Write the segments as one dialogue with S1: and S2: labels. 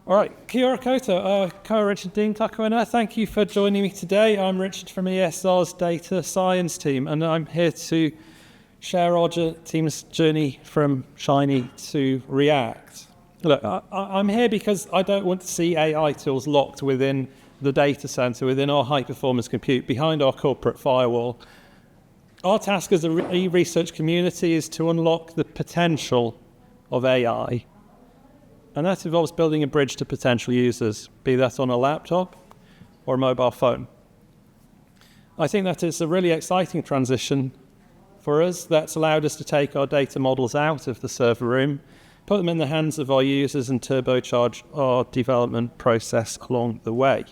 S1: All right, kia ora koutou, Ko Richard Dean Takuena. Thank you for joining me today. I'm Richard from ESR's data science team, and I'm here to share our team's journey from Shiny to React. Look, I'm here because I don't want to see AI tools locked within the data center, within our high-performance compute, behind our corporate firewall. Our task as an eResearch community is to unlock the potential of AI. And that involves building a bridge to potential users, be that on a laptop or a mobile phone. I think that it's a really exciting transition for us that's allowed us to take our data models out of the server room, put them in the hands of our users and turbocharge our development process along the way.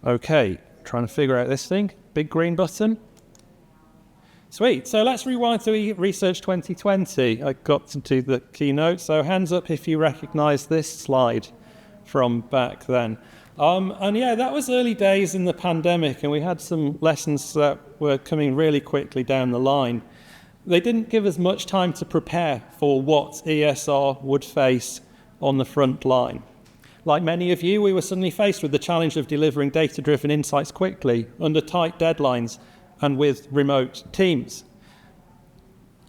S1: Okay, trying to figure out this thing. Big green button. Sweet, so let's rewind to eResearch 2020. I got to do the keynote, so hands up if you recognize this slide from back then. And yeah, that was early days in the pandemic, and we had some lessons that were coming really quickly down the line. They didn't give us much time to prepare for what ESR would face on the front line. Like many of you, we were suddenly faced with the challenge of delivering data-driven insights quickly, under tight deadlines, and with remote teams.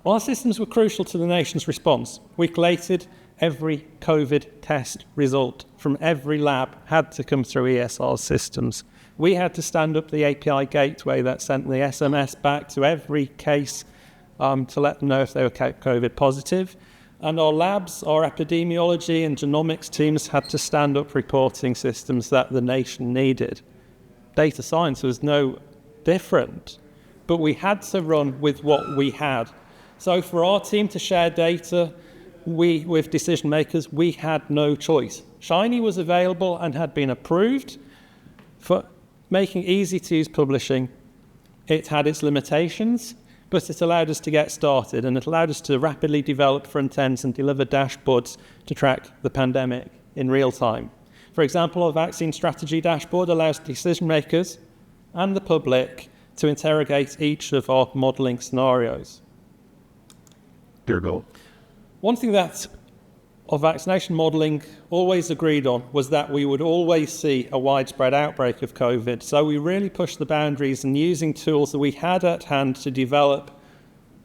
S1: Our systems were crucial to the nation's response. We collated every COVID test result from every lab had to come through ESR's systems. We had to stand up the API gateway that sent the SMS back to every case to let them know if they were COVID positive. And our labs, our epidemiology and genomics teams had to stand up reporting systems that the nation needed. Data science was no different, but we had to run with what we had. So for our team to share data with decision makers, we had no choice. Shiny was available and had been approved for making easy to use publishing. It had its limitations, but it allowed us to get started, and it allowed us to rapidly develop front ends and deliver dashboards to track the pandemic in real time. For example, our vaccine strategy dashboard allows decision makers and the public to interrogate each of our modelling scenarios. One thing that our vaccination modelling always agreed on was that we would always see a widespread outbreak of COVID. So we really pushed the boundaries and using tools that we had at hand to develop,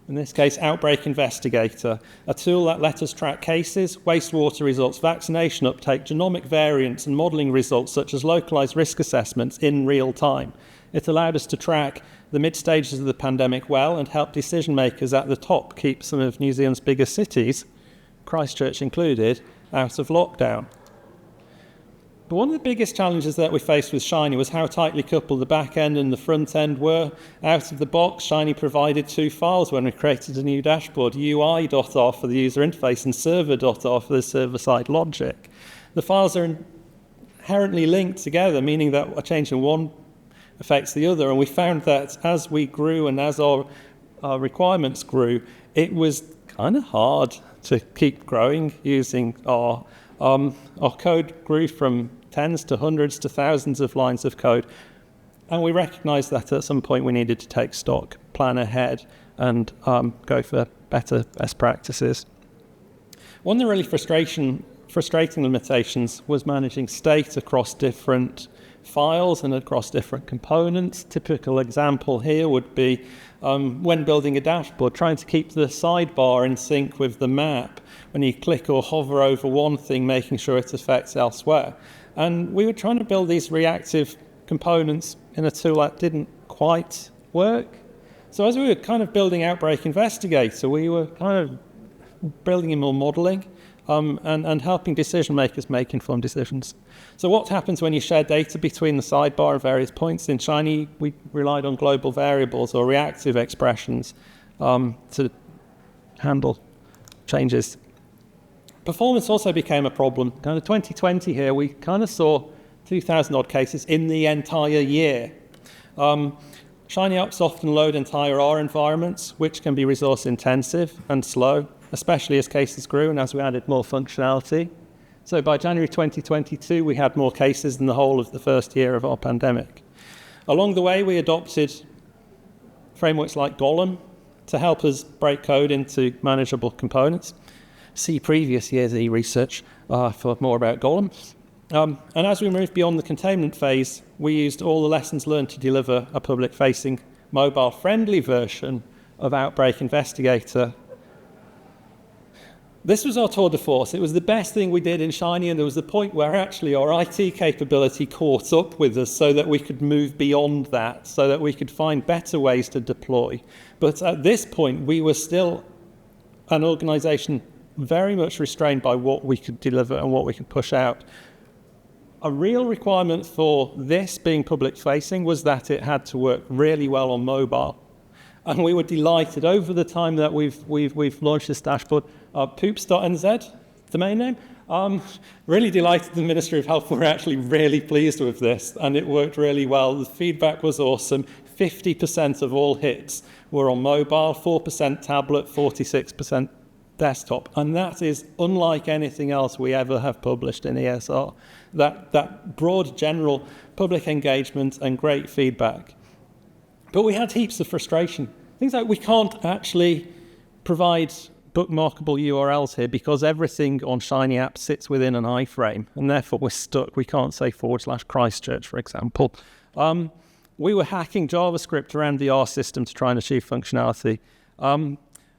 S1: in this case, Outbreak Investigator, a tool that let us track cases, wastewater results, vaccination uptake, genomic variants, and modelling results such as localised risk assessments in real time. It allowed us to track the mid-stages of the pandemic well and help decision makers at the top keep some of New Zealand's biggest cities, Christchurch included, out of lockdown. But one of the biggest challenges that we faced with Shiny was how tightly coupled the back end and the front end were. Out of the box, Shiny provided two files when we created a new dashboard, UI.R for the user interface and server.R for the server-side logic. The files are inherently linked together, meaning that a change in one affects the other, and we found that as we grew and as our requirements grew, it was kind of hard to keep growing using our code grew from tens to hundreds to thousands of lines of code, and we recognized that at some point we needed to take stock, plan ahead, and go for better best practices. One of the really frustrating limitations was managing state across different files and across different components. Typical example here would be when building a dashboard, trying to keep the sidebar in sync with the map. When you click or hover over one thing, making sure it affects elsewhere. And we were trying to build these reactive components in a tool that didn't quite work. So as we were kind of building Outbreak Investigator, we were kind of building in more modeling and helping decision makers make informed decisions. So what happens when you share data between the sidebar and various points? In Shiny, we relied on global variables or reactive expressions to handle changes. Performance also became a problem. Kind of 2020 here, we kind of saw 2,000 odd cases in the entire year. Shiny apps often load entire R environments, which can be resource intensive and slow, especially as cases grew and as we added more functionality. So by January 2022, we had more cases than the whole of the first year of our pandemic. Along the way, we adopted frameworks like Golem to help us break code into manageable components. see previous year's eResearch for more about golem. And as we moved beyond the containment phase, we used all the lessons learned to deliver a public-facing, mobile-friendly version of Outbreak Investigator. This was our tour de force. It was the best thing we did in Shiny, and there was the point where actually our IT capability caught up with us so that we could move beyond that, so that we could find better ways to deploy. But at this point, we were still an organization very much restrained by what we could deliver and what we could push out. A real requirement for this being public-facing was that it had to work really well on mobile. And we were delighted over the time that we've launched this dashboard. Poops.nz, domain name. Really delighted the Ministry of Health were actually really pleased with this, and it worked really well. The feedback was awesome. 50% of all hits were on mobile, 4% tablet, 46% desktop, and that is unlike anything else we ever have published in ESR. That broad general public engagement and great feedback. But we had heaps of frustration. Things like we can't actually provide bookmarkable URLs here because everything on Shiny App sits within an iframe, and therefore we're stuck. We can't say /Christchurch, for example. We were hacking JavaScript around the R system to try and achieve functionality.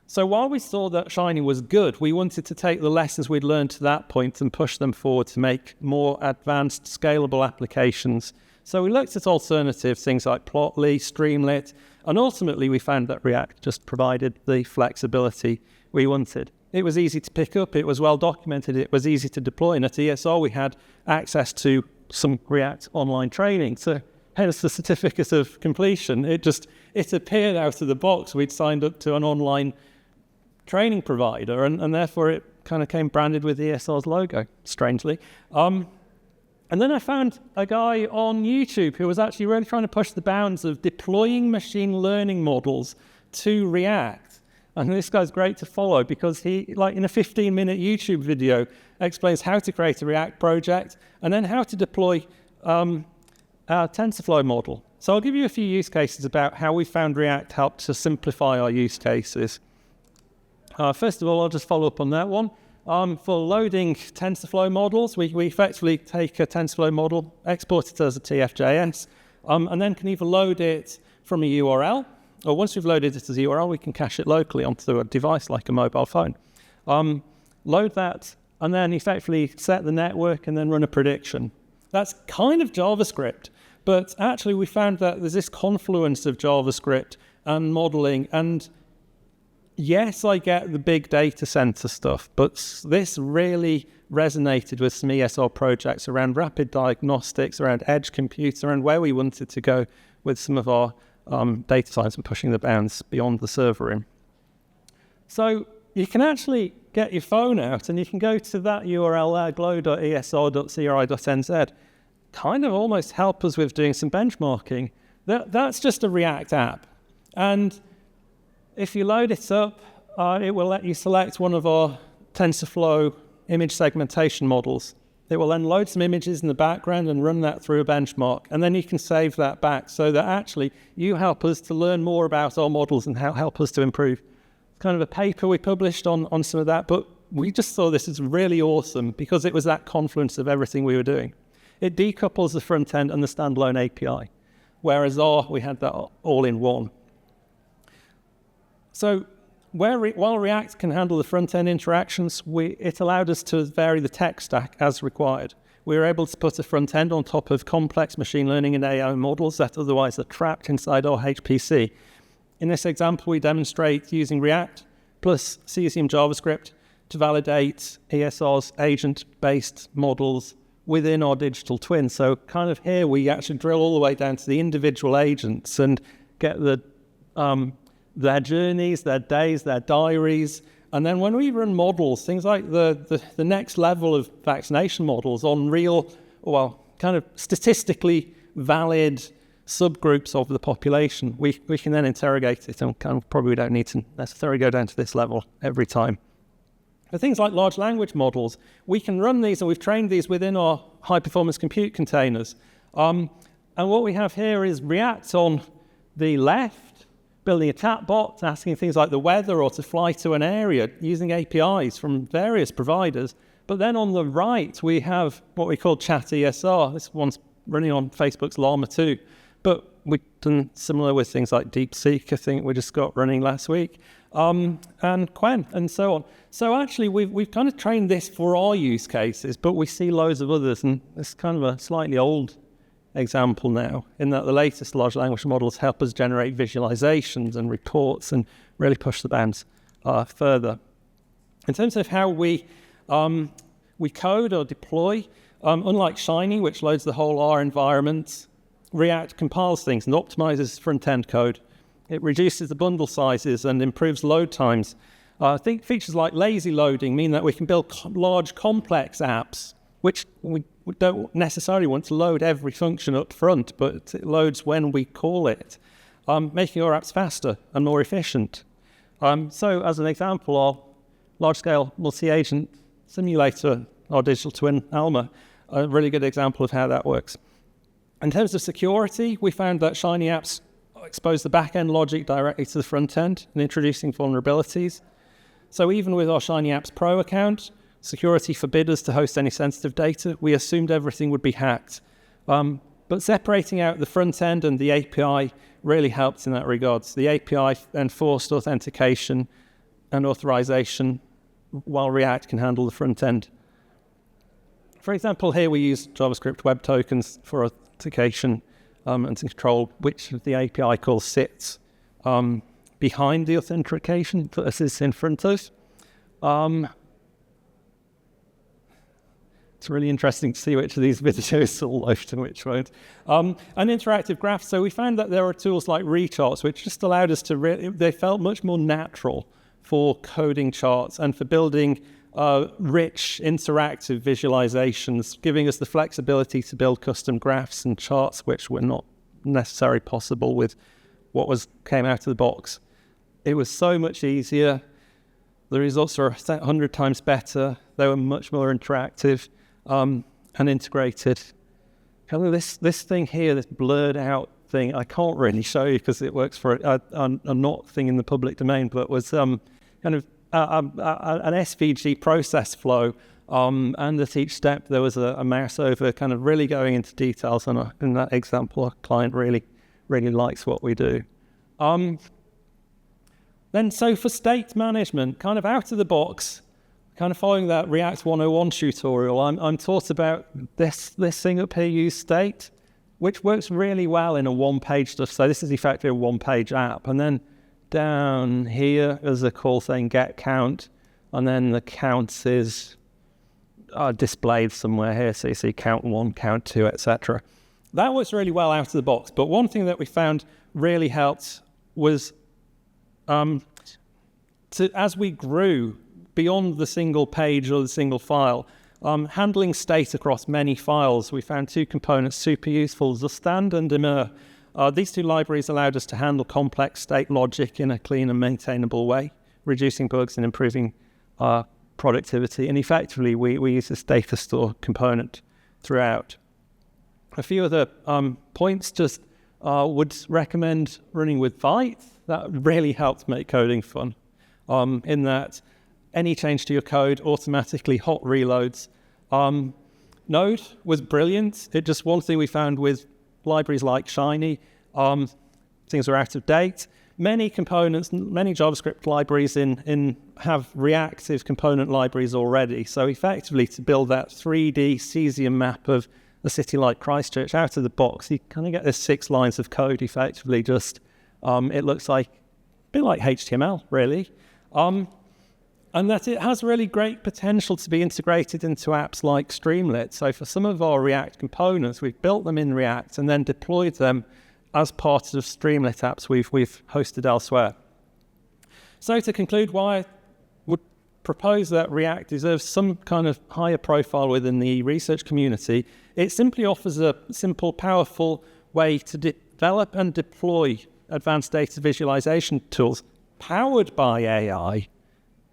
S1: So while we saw that Shiny was good, we wanted to take the lessons we'd learned to that point and push them forward to make more advanced, scalable applications. So we looked at alternatives, things like Plotly, Streamlit, and ultimately we found that React just provided the flexibility we wanted. It was easy to pick up, it was well documented, it was easy to deploy, and at ESR we had access to some React online training. So hence the certificate of completion. It appeared out of the box. We'd signed up to an online training provider, and therefore it kind of came branded with ESR's logo, strangely. And then I found a guy on YouTube who was actually really trying to push the bounds of deploying machine learning models to React. And this guy's great to follow because he, like in a 15-minute YouTube video, explains how to create a React project and then how to deploy a TensorFlow model. So I'll give you a few use cases about how we found React helped to simplify our use cases. First of all, I'll just follow up on that one. For loading TensorFlow models, we effectively take a TensorFlow model, export it as a TF-JS, and then can either load it from a URL, or once we've loaded it as a URL, we can cache it locally onto a device like a mobile phone. Load that, and then effectively set the network and then run a prediction. That's kind of JavaScript, but actually we found that there's this confluence of JavaScript and modeling, and yes, I get the big data center stuff, but this really resonated with some ESR projects around rapid diagnostics, around edge compute, around where we wanted to go with some of our data science and pushing the bounds beyond the server room. So you can actually get your phone out and you can go to that URL there, glow.esr.cri.nz, kind of almost help us with doing some benchmarking. That's just a React app. And if you load it up, it will let you select one of our TensorFlow image segmentation models. It will then load some images in the background and run that through a benchmark. And then you can save that back so that actually you help us to learn more about our models and help us to improve. It's kind of a paper we published on some of that, but we just saw this as really awesome because it was that confluence of everything we were doing. It decouples the front end and the standalone API, whereas R, we had that all in one. So while React can handle the front-end interactions, it allowed us to vary the tech stack as required. We were able to put a front end on top of complex machine learning and AI models that otherwise are trapped inside our HPC. In this example, we demonstrate using React plus Cesium JavaScript to validate ESR's agent-based models within our digital twin. So kind of here, we actually drill all the way down to the individual agents and get their journeys, their days, their diaries. And then when we run models, things like the next level of vaccination models on real, well, kind of statistically valid subgroups of the population, we can then interrogate it and kind of probably don't need to necessarily go down to this level every time. For things like large language models, we can run these and we've trained these within our high-performance compute containers. And what we have here is React on the left, building a chatbot, asking things like the weather or to fly to an area using APIs from various providers. But then on the right, we have what we call chat ESR. This one's running on Facebook's Llama 2. But we've done similar with things like DeepSeek, I think we just got running last week, and Quen, and so on. So actually, we've kind of trained this for our use cases, but we see loads of others, and it's kind of a slightly old example now, in that the latest large language models help us generate visualizations and reports and really push the bounds further. In terms of how we code or deploy, unlike Shiny, which loads the whole R environment, React compiles things and optimizes front-end code. It reduces the bundle sizes and improves load times. I think features like lazy loading mean that we can build large, complex apps, which we don't necessarily want to load every function up front, but it loads when we call it, making our apps faster and more efficient. So as an example, our large-scale multi-agent simulator, our digital twin Alma, a really good example of how that works. In terms of security, we found that Shiny apps expose the back-end logic directly to the front end and introducing vulnerabilities. So even with our Shiny Apps Pro account, security forbid us to host any sensitive data. We assumed everything would be hacked. But separating out the front end and the API really helped in that regard. So the API enforced authentication and authorization, while React can handle the front end. For example, here we use JavaScript web tokens for authentication and to control which of the API calls sits behind the authentication versus in front of. It's really interesting to see which of these videos will load and which won't. An interactive graph. So we found that there are tools like recharts, which just allowed us to they felt much more natural for coding charts and for building rich, interactive visualizations, giving us the flexibility to build custom graphs and charts, which were not necessarily possible with what came out of the box. It was so much easier. The results are 100 times better. They were much more interactive and integrated. Kind of this thing here, this blurred out thing, I can't really show you because it works for a not thing in the public domain, but was kind of an SVG process flow, and at each step there was a mouse over kind of really going into details, and in that example, our client really likes what we do. Then so for state management, kind of out of the box, kind of following that React 101 tutorial, I'm taught about this thing up here, use state, which works really well in a one-page stuff. So this is effectively a one-page app, and then down here is a cool thing, get count, and then the counts is displayed somewhere here, so you see count 1, count 2, etc. That works really well out of the box, but one thing that we found really helped was as we grew beyond the single page or the single file, handling state across many files, we found two components super useful, Zustand and Immer. These two libraries allowed us to handle complex state logic in a clean and maintainable way, reducing bugs and improving productivity. And effectively, we use a status store component throughout. A few other points, just would recommend running with Vite. That really helped make coding fun, in that any change to your code automatically hot reloads. Node was brilliant. One thing we found with libraries like Shiny, things are out of date. Many components, many JavaScript libraries have reactive component libraries already. So effectively, to build that 3D cesium map of a city like Christchurch out of the box, you kind of get this 6 lines of code effectively. Just it looks like a bit like HTML, really. And that it has really great potential to be integrated into apps like Streamlit. So for some of our React components, we've built them in React and then deployed them as part of Streamlit apps we've hosted elsewhere. So to conclude, why I would propose that React deserves some kind of higher profile within the eResearch community, it simply offers a simple, powerful way to develop and deploy advanced data visualization tools powered by AI.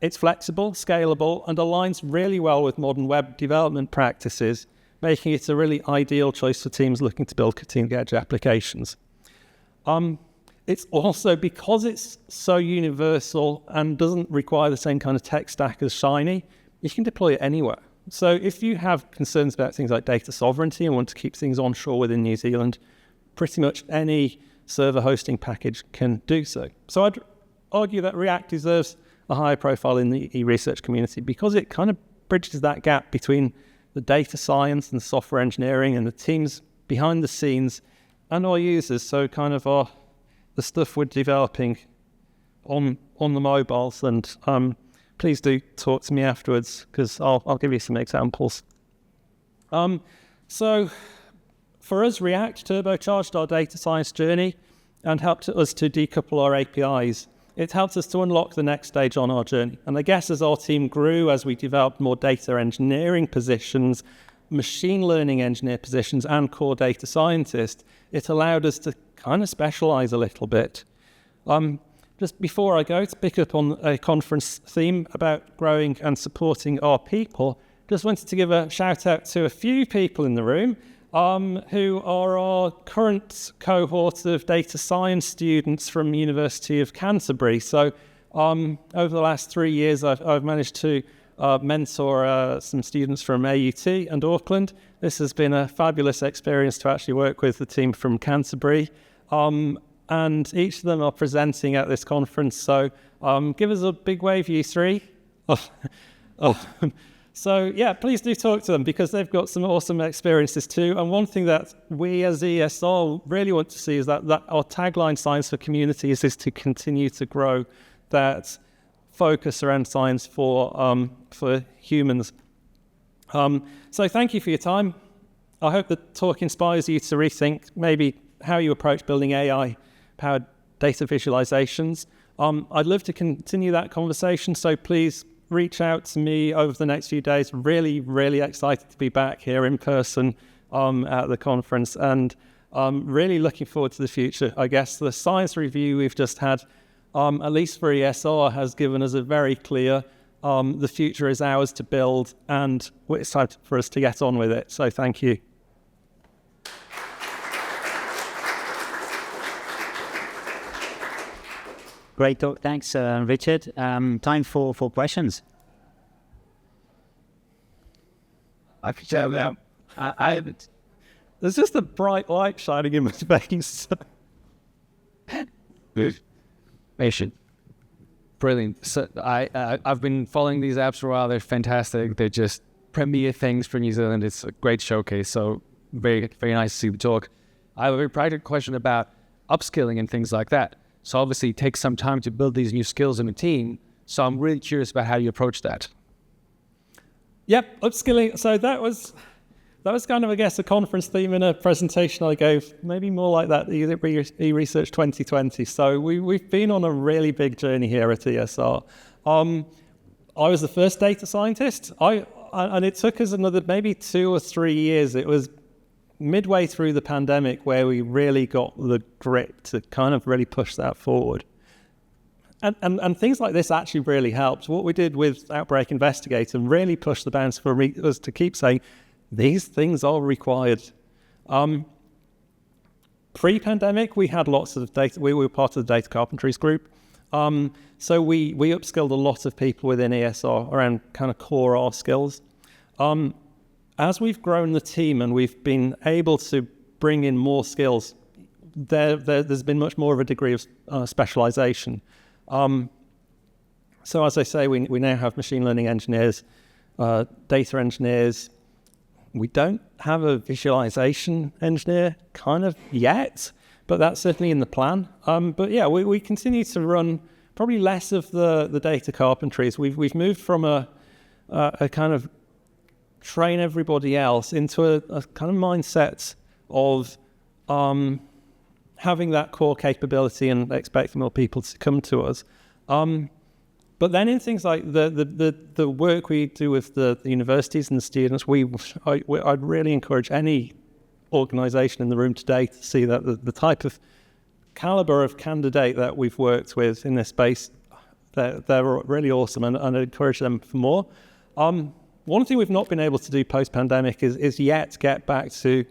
S1: It's flexible, scalable, and aligns really well with modern web development practices, making it a really ideal choice for teams looking to build cutting-edge applications. it's also, because it's so universal and doesn't require the same kind of tech stack as Shiny, you can deploy it anywhere. So if you have concerns about things like data sovereignty and want to keep things onshore within New Zealand, pretty much any server hosting package can do so. So I'd argue that React deserves a higher profile in the eResearch community because it kind of bridges that gap between the data science and software engineering and the teams behind the scenes and our users. So kind of the stuff we're developing on the mobiles. And please do talk to me afterwards because I'll give you some examples. So for us, React turbocharged our data science journey and helped us to decouple our APIs. It helped us to unlock the next stage on our journey. And I guess as our team grew, as we developed more data engineering positions, machine learning engineer positions, and core data scientist, it allowed us to kind of specialize a little bit. Just before I go to pick up on a conference theme about growing and supporting our people, just wanted to give a shout out to a few people in the room who are our current cohort of data science students from University of Canterbury. So over the last 3 years, I've managed to mentor some students from AUT and Auckland. This has been a fabulous experience to actually work with the team from Canterbury. And each of them are presenting at this conference. So give us a big wave, you three. So yeah, please do talk to them because they've got some awesome experiences too. And one thing that we as ESR really want to see is that our tagline, Science for Communities, is to continue to grow that focus around science for humans. So thank you for your time. I hope the talk inspires you to rethink maybe how you approach building AI-powered data visualizations. I'd love to continue that conversation, so please reach out to me over the next few days. Really, really excited to be back here in person at the conference, and really looking forward to the future. I guess the science review we've just had, at least for ESR, has given us a very clear the future is ours to build, and it's time for us to get on with it. So thank you.
S2: Great talk. Thanks, Richard. Time for questions.
S1: I can tell them. I haven't. There's just a bright light shining in my face.
S3: Good. Patient. Brilliant. So I've been following these apps for a while. They're fantastic. They're just premier things for New Zealand. It's a great showcase. So very, very nice to see the talk. I have a very practical question about upskilling and things like that. So obviously it takes some time to build these new skills in a team. So I'm really curious about how you approach that.
S1: Yep, upskilling. So that was kind of, I guess, a conference theme in a presentation I gave, maybe more like that, eResearch 2020. So we've been on a really big journey here at ESR. I was the first data scientist, and it took us another maybe 2 or 3 years. It was midway through the pandemic where we really got the grit to kind of really push that forward. And things like this actually really helped. What we did with Outbreak Investigator really pushed the bounds for us to keep saying, these things are required. Pre-pandemic, we had lots of data. We were part of the Data Carpentries group. So we upskilled a lot of people within ESR around kind of core R skills. As we've grown the team and we've been able to bring in more skills, there's been much more of a degree of specialization. So as I say, we now have machine learning engineers, data engineers. We don't have a visualization engineer kind of yet, but that's certainly in the plan. But yeah, we continue to run probably less of the data carpentries. We've moved from a kind of train everybody else into a kind of mindset of having that core capability and expecting more people to come to us. But then in things like the work we do with the universities and the students, I'd really encourage any organisation in the room today to see that the type of calibre of candidate that we've worked with in this space, they're really awesome, and I'd encourage them for more. One thing we've not been able to do post-pandemic is yet get back to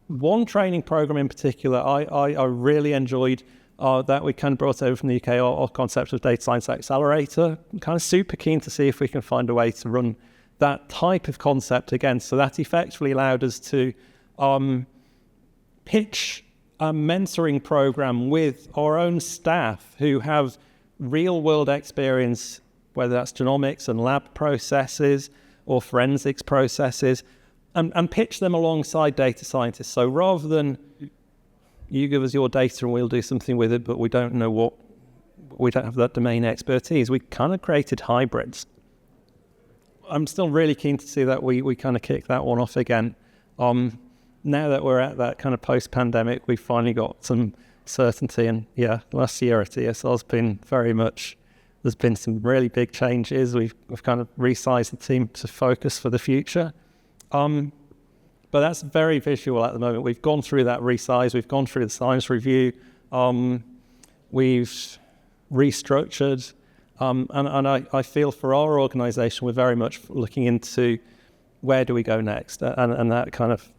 S1: one training program in particular I really enjoyed that we kind of brought over from the UK, our concept of Data Science Accelerator. I'm kind of super keen to see if we can find a way to run that type of concept again. So that effectively allowed us to pitch a mentoring program with our own staff who have real world experience, whether that's genomics and lab processes or forensics processes, and pitch them alongside data scientists. So rather than you give us your data and we'll do something with it, but we don't have that domain expertise, we kind of created hybrids. I'm still really keen to see that we kind of kick that one off again. Now that we're at that kind of post-pandemic, we've finally got some certainty. And yeah, last year at ESR's been very much, there's been some really big changes. We've kind of resized the team to focus for the future. But that's very visual at the moment. We've gone through that resize. We've gone through the science review. We've restructured. And I feel for our organisation, we're very much looking into where do we go next. And that kind of,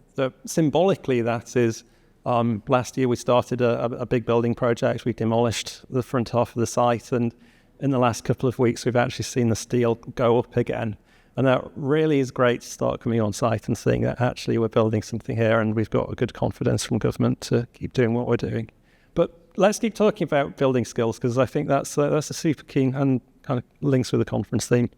S1: symbolically, that is, last year we started a big building project. We demolished the front half of the site. And in the last couple of weeks, we've actually seen the steel go up again. And that really is great to start coming on site and seeing that actually we're building something here and we've got a good confidence from government to keep doing what we're doing. But let's keep talking about building skills, because I think that's a super keen and kind of links with the conference theme.